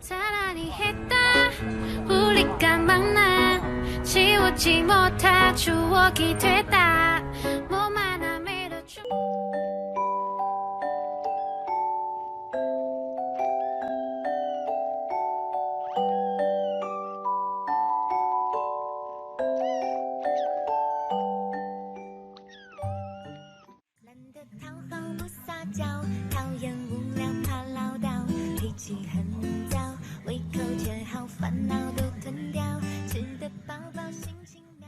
차라리 했다 우리가 만나 지우지 못할 추억이 됐다 몸 하나 밀어줘懒得讨好不撒娇，讨厌无聊怕唠叨，脾气很糟，胃口却好，烦恼都吞掉，吃得饱饱心情妙。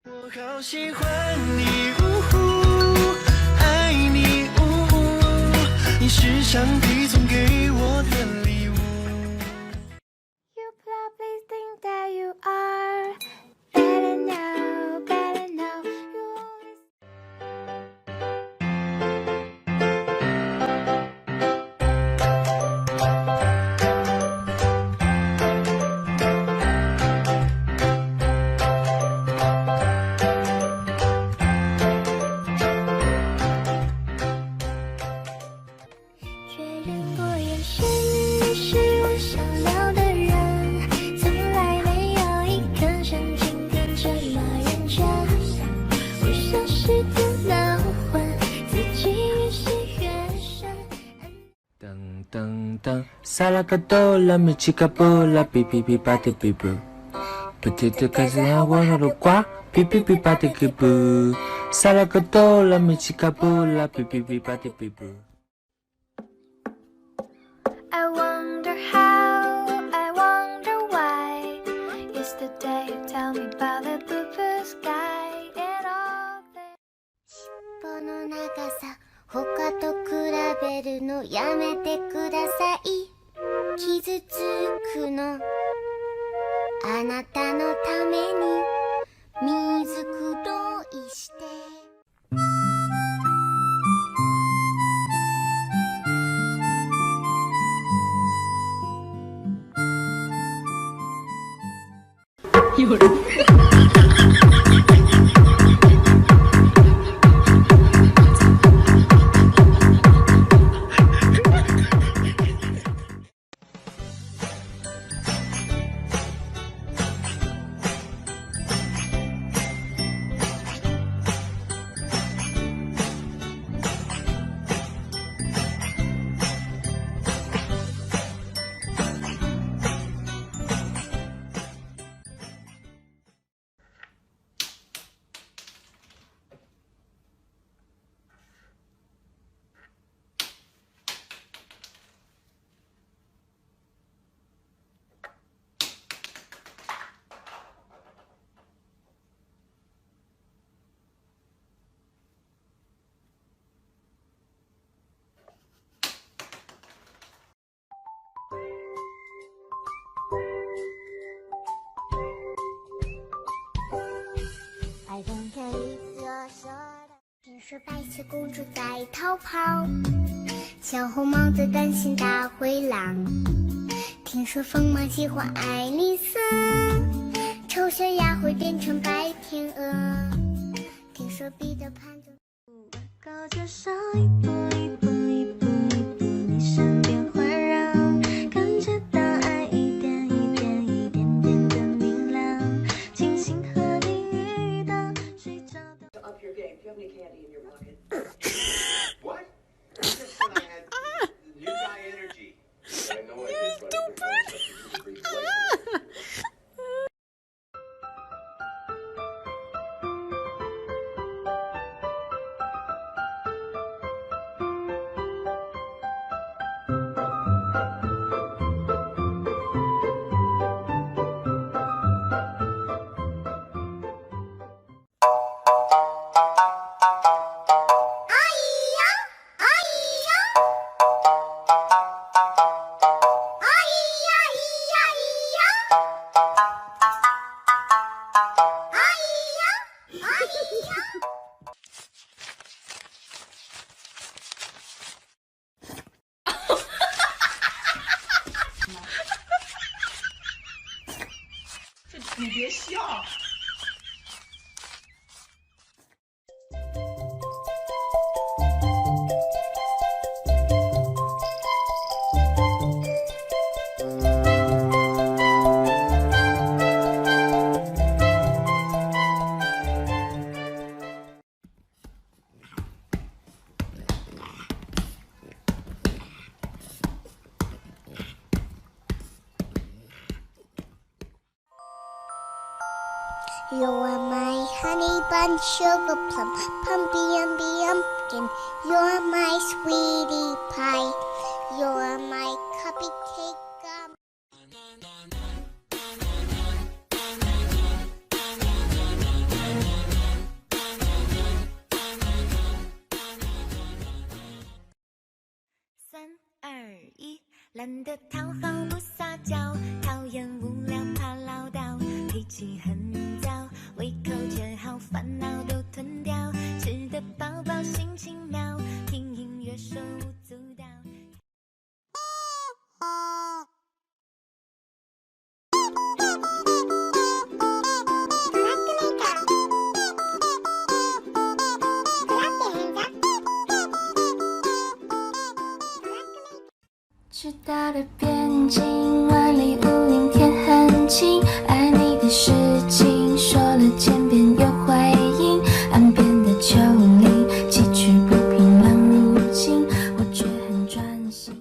我好喜欢你，呜呼，爱你，呜呼，你是上帝送给我的礼物。You probably think that you are better now, better now. You always确认过眼神，你是我想要的人，从来没有一个深情的这么认真。我消失的脑魂，自己越写越深。噔噔噔，萨拉个哆啦咪七个波啦，哔哔哔吧的哔啵，不停的开始喊我的瓜，哔哔哔吧的个啵，萨拉个哆啦咪七个波啦，哔哔哔吧的哔啵。I wonder how, I wonder why. Yesterday you tell me about the blue sky and all that. 尻尾の長さ他と比べるのやめてください。傷つくのあなたのために水黒いして。有人。听说白雪公主在逃跑，小红帽子担心大灰狼。听说疯马喜欢爱丽丝，丑小鸭会变成白天鹅。听说彼得潘就高着手一步一步一步一步，你身边环绕，感觉到爱一点一点一点点的明亮，庆幸和你遇到，睡着的。To up your game, do you have any candy in your pocket? What? 别笑。You are my honey bun, sugar plum, pumpkin. You are my sweetie pie. You are my cupcake gum. 3、2、1，懒得讨好不撒娇，讨厌无聊怕唠叨，脾气很糟，胃口却好，烦恼都吞掉，吃得饱饱心情妙，听音乐手舞足蹈。直到的边境，万里无云天很晴，爱你的事情说了千遍有回应，岸边的丘陵，崎岖不平浪如镜，我却很专心。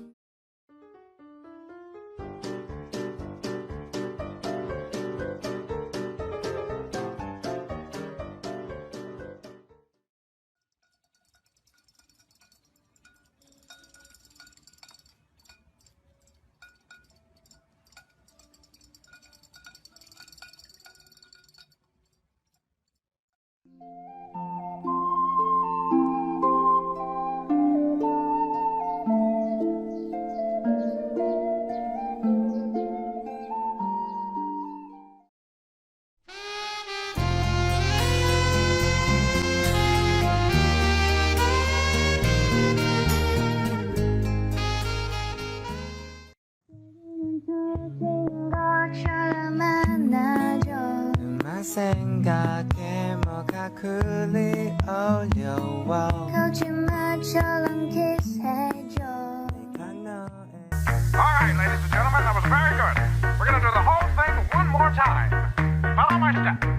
Alright, ladies and gentlemen, that was very good. We're gonna do the whole thing one more time. Follow my step.